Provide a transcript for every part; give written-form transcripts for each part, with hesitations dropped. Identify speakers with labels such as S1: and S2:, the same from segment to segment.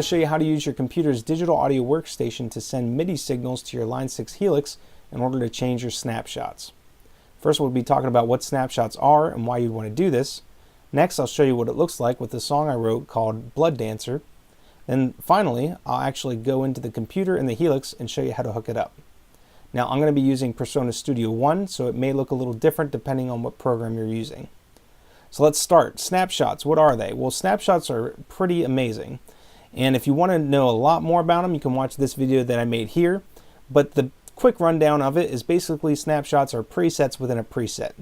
S1: to show you how to use your computer's digital audio workstation to send MIDI signals to your Line 6 Helix in order to change your snapshots. First, we'll be talking about what snapshots are and why you'd want to do this. Next, I'll show you what it looks like with the song I wrote called Blood Dancer. Then finally, I'll actually go into the computer in the Helix and show you how to hook it up. Now, I'm going to be using Persona Studio 1, so it may look a little different depending on what program you're using. So let's start. Snapshots, what are they? Well, snapshots are pretty amazing. And if you want to know a lot more about them, you can watch this video that I made here. But the quick rundown of it is basically snapshots are presets within a preset.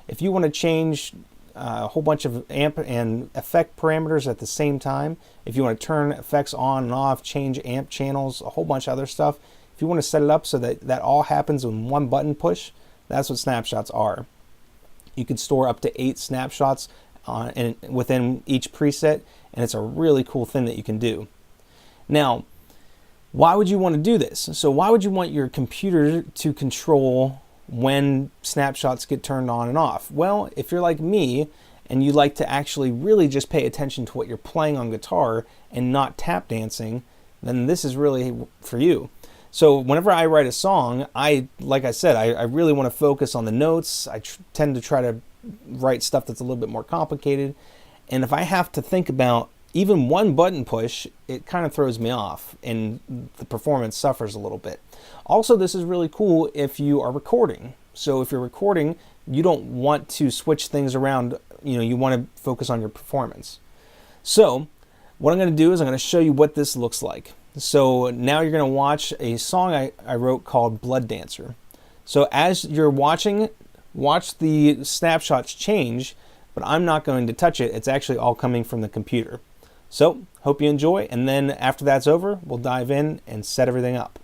S1: If you want to change a whole bunch of amp and effect parameters at the same time, if you want to turn effects on and off, change amp channels, a whole bunch of other stuff, if you want to set it up so that that all happens in one button push, that's what snapshots are. You can store up to 8 snapshots within each preset, and it's a really cool thing that you can do. Now, why would you want to do this? So why would you want your computer to control when snapshots get turned on and off? Well, if you're like me and you like to actually really just pay attention to what you're playing on guitar and not tap dancing, then this is really for you. So whenever I write a song, like I said, I really want to focus on the notes. I tend to try to write stuff that's a little bit more complicated. And if I have to think about even one button push, it kind of throws me off and the performance suffers a little bit. Also, this is really cool if you are recording. So if you're recording, you don't want to switch things around. You want to focus on your performance. So what I'm going to do is I'm going to show you what this looks like. So now you're going to watch a song I wrote called Blood Dancer. So as you're watching, watch the snapshots change, but I'm not going to touch it. It's actually all coming from the computer. So hope you enjoy, and then after that's over, we'll dive in and set everything up.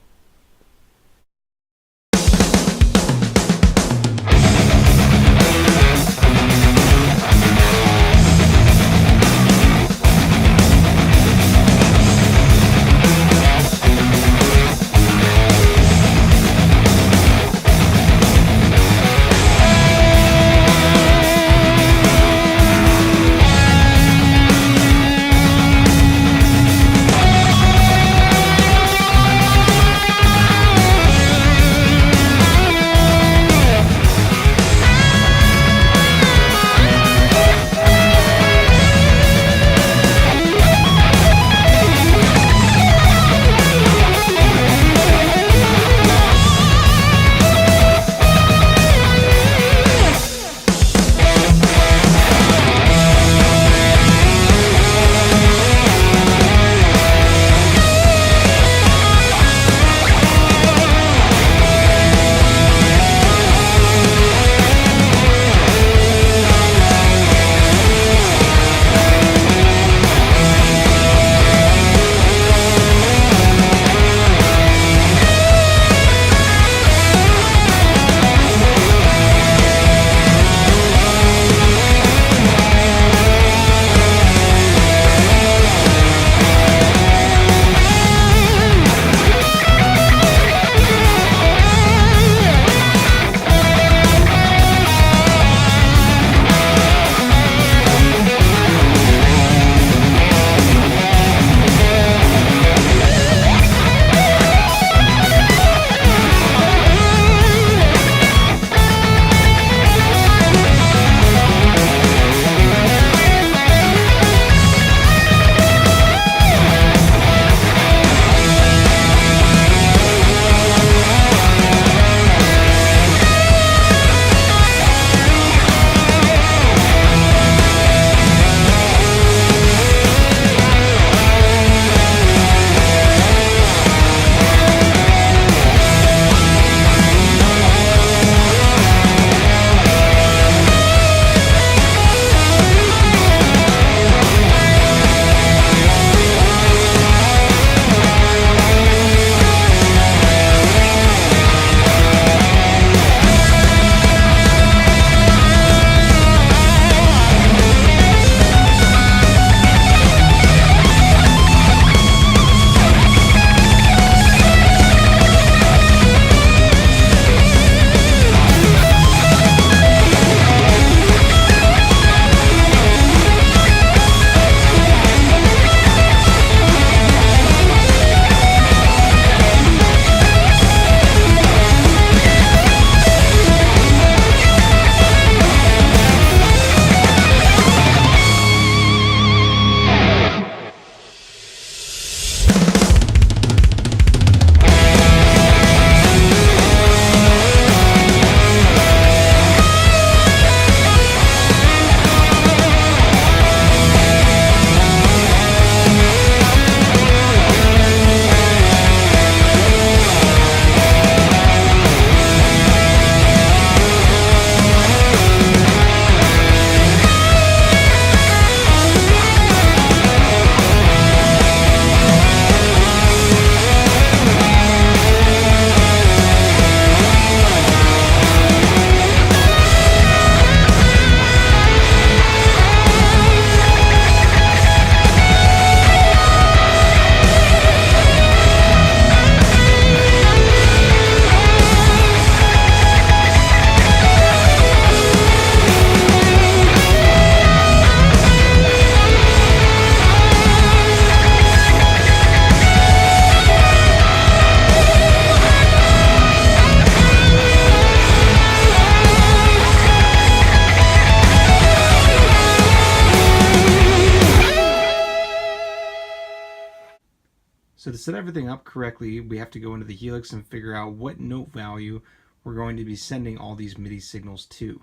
S1: set everything up correctly, we have to go into the Helix and figure out what note value we're going to be sending all these MIDI signals to.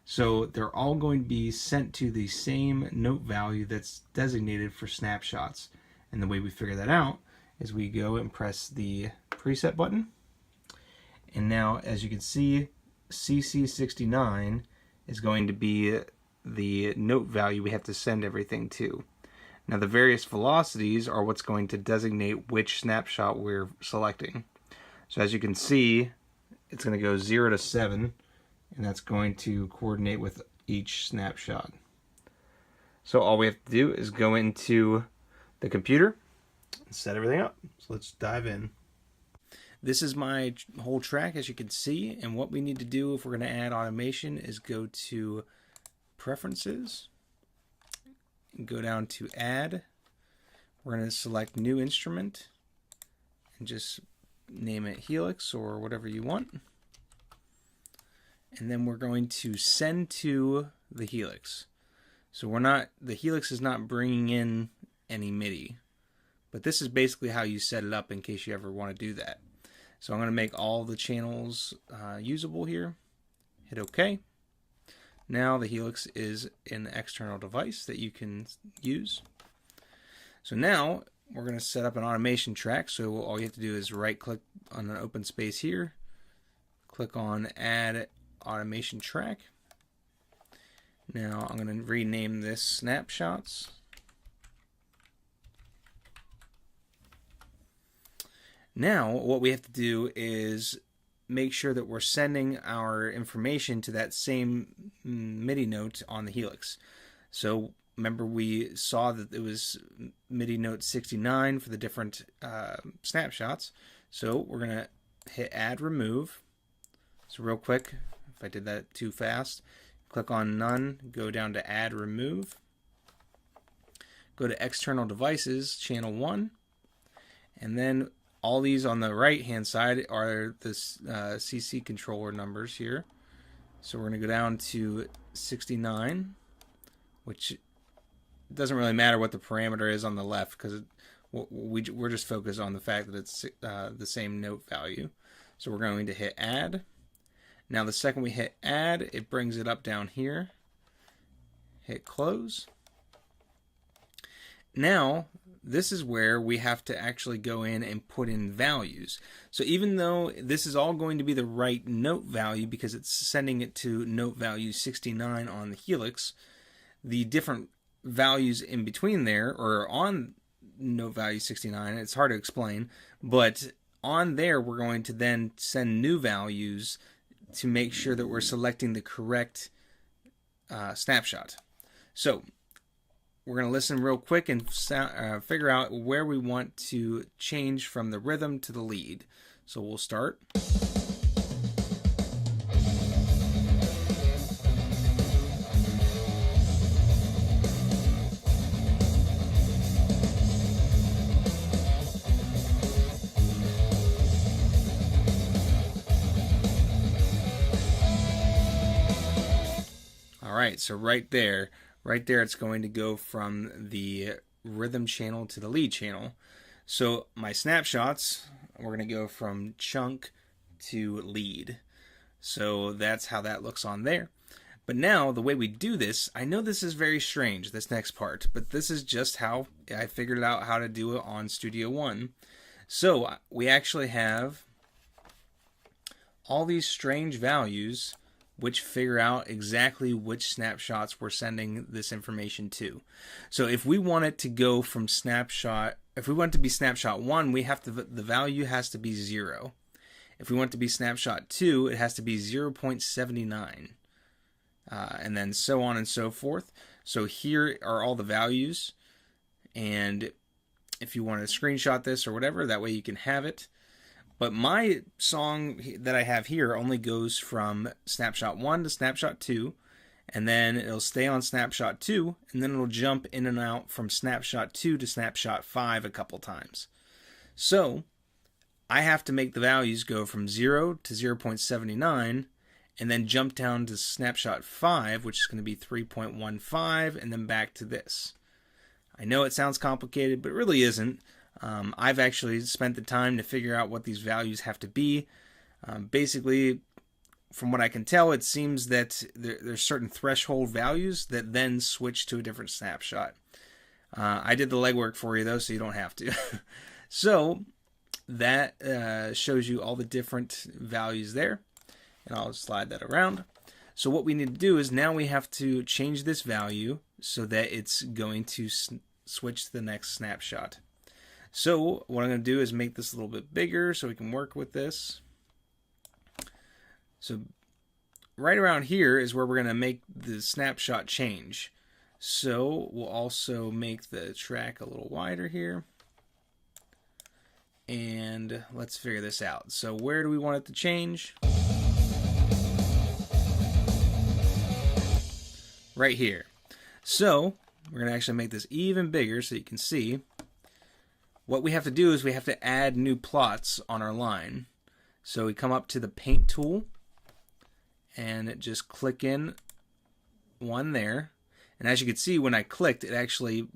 S1: So they're all going to be sent to the same note value that's designated for snapshots. And the way we figure that out is we go and press the preset button. And now, as you can see, CC69 is going to be the note value we have to send everything to. Now the various velocities are what's going to designate which snapshot we're selecting. So as you can see, it's going to go 0 to 7, and that's going to coordinate with each snapshot. So all we have to do is go into the computer and set everything up. So let's dive in. This is my whole track, as you can see, and what we need to do if we're going to add automation is go to Preferences, go down to Add. We're going to select New Instrument and just name it Helix or whatever you want. And then we're going to send to the Helix. So the Helix is not bringing in any MIDI, but this is basically how you set it up in case you ever want to do that. So I'm going to make all the channels usable here. Hit OK. Now the Helix is an external device that you can use. So now we're going to set up an automation track. So all you have to do is right click on an open space here, click on Add Automation Track. Now I'm going to rename this Snapshots. Now what we have to do is make sure that we're sending our information to that same MIDI note on the Helix. So remember we saw that it was MIDI note 69 for the different snapshots. So we're going to hit Add Remove. So real quick, if I did that too fast, click on None, go down to Add Remove. Go to External Devices, Channel 1, and then all these on the right hand side are the CC controller numbers here. So we're going to go down to 69, which doesn't really matter what the parameter is on the left because we're just focused on the fact that it's the same note value. So we're going to hit Add. Now the second we hit Add, it brings it up down here. Hit Close. Now this is where we have to actually go in and put in values. So even though this is all going to be the right note value because it's sending it to note value 69 on the Helix, the different values in between there, or on note value 69, it's hard to explain, but on there we're going to then send new values to make sure that we're selecting the correct snapshot. So we're going to listen real quick and figure out where we want to change from the rhythm to the lead. So we'll start. All right, so right there it's going to go from the rhythm channel to the lead channel. So my snapshots, we're going to go from chunk to lead. So that's how that looks on there. But now the way we do this, I know this is very strange, this next part, but this is just how I figured out how to do it on Studio One. So we actually have all these strange values which figure out exactly which snapshots we're sending this information to. So if we want it to go from snapshot, if we want it to be snapshot 1, we have to, the value has to be 0. If we want it to be snapshot 2, it has to be 0.79. And then so on and so forth. So here are all the values. And if you want to screenshot this or whatever, that way you can have it. But my song that I have here only goes from snapshot 1 to snapshot 2, and then it'll stay on snapshot 2, and then it'll jump in and out from snapshot 2 to snapshot 5 a couple times. So I have to make the values go from 0 to 0.79, and then jump down to snapshot 5, which is going to be 3.15, and then back to this. I know it sounds complicated, but it really isn't. I've actually spent the time to figure out what these values have to be. Basically, from what I can tell, it seems that there's certain threshold values that then switch to a different snapshot. I did the legwork for you, though, so you don't have to. So that shows you all the different values there. And I'll slide that around. So what we need to do is now we have to change this value so that it's going to switch to the next snapshot. So what I'm going to do is make this a little bit bigger so we can work with this. So right around here is where we're going to make the snapshot change. So we'll also make the track a little wider here. And let's figure this out. So where do we want it to change? Right here. So we're going to actually make this even bigger so you can see. What we have to do is we have to add new plots on our line. So we come up to the paint tool and just click in one there. And as you can see, when I clicked, it actually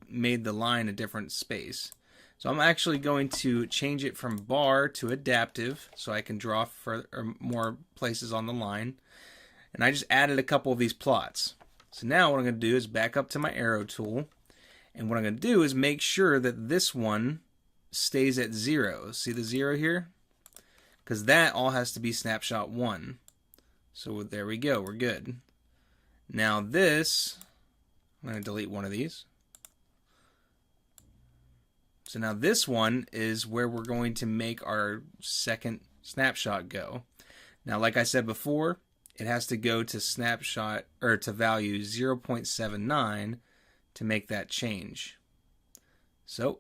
S1: made the line a different space. So I'm actually going to change it from bar to adaptive so I can draw more places on the line. And I just added a couple of these plots. So now what I'm going to do is back up to my arrow tool. And what I'm going to do is make sure that this one stays at 0. See the 0 here? Because that all has to be snapshot 1. So there we go. We're good. Now this, I'm going to delete one of these. So now this one is where we're going to make our second snapshot go. Now, like I said before, it has to go to snapshot or to value 0.79 to make that change. So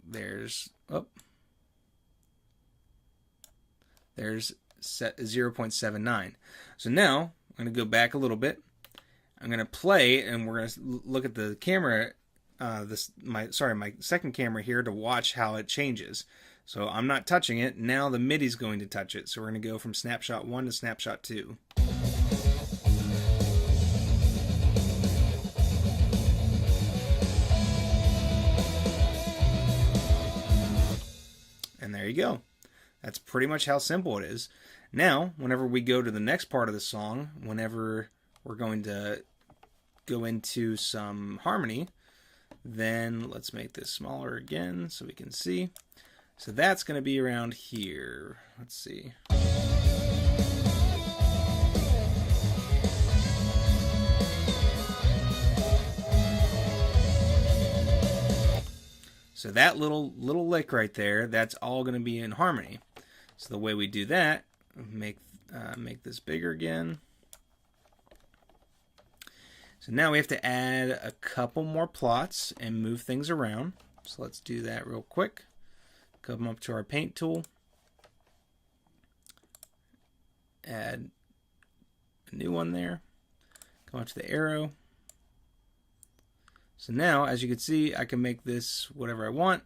S1: there's 0.79. So now I'm going to go back a little bit. I'm going to play, and we're going to look at the camera. My second camera here to watch how it changes. So I'm not touching it. Now the MIDI is going to touch it. So we're going to go from snapshot 1 to snapshot 2. And there you go. That's pretty much how simple it is. Now, whenever we go to the next part of the song, whenever we're going to go into some harmony, then let's make this smaller again so we can see. So that's going to be around here. Let's see. So that little lick right there, that's all going to be in harmony. So the way we do that, make this bigger again. So now we have to add a couple more plots and move things around. So let's do that real quick. Come up to our paint tool. Add a new one there. Come up to the arrow. So now, as you can see, I can make this whatever I want.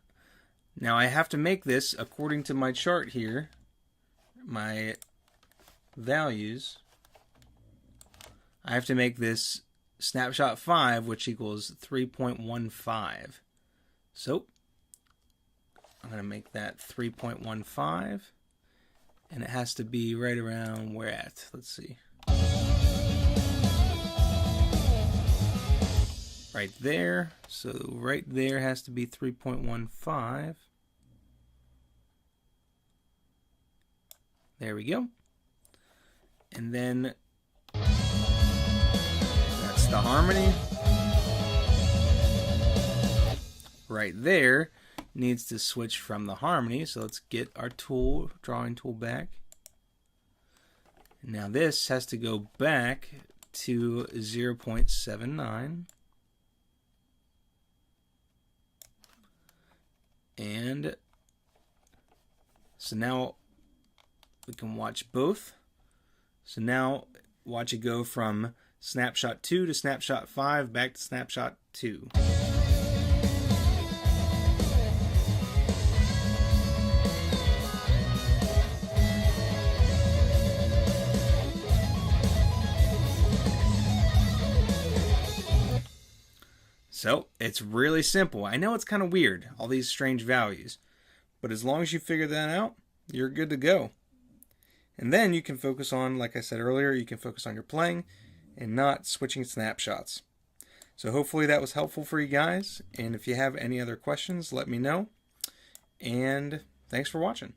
S1: Now I have to make this according to my chart here, my values. I have to make this snapshot 5, which equals 3.15. So I'm going to make that 3.15, and it has to be right around where at. Let's see. Right there. So right there has to be 3.15. There we go. And then that's the harmony. Right there needs to switch from the harmony. So let's get our tool, drawing tool back. Now this has to go back to 0.79. And so now we can watch both. So now watch it go from snapshot 2 to snapshot 5 back to snapshot 2. So it's really simple. I know it's kind of weird, all these strange values, but as long as you figure that out, you're good to go. And then you can focus on, like I said earlier, you can focus on your playing and not switching snapshots. So hopefully that was helpful for you guys. And if you have any other questions, let me know. And thanks for watching.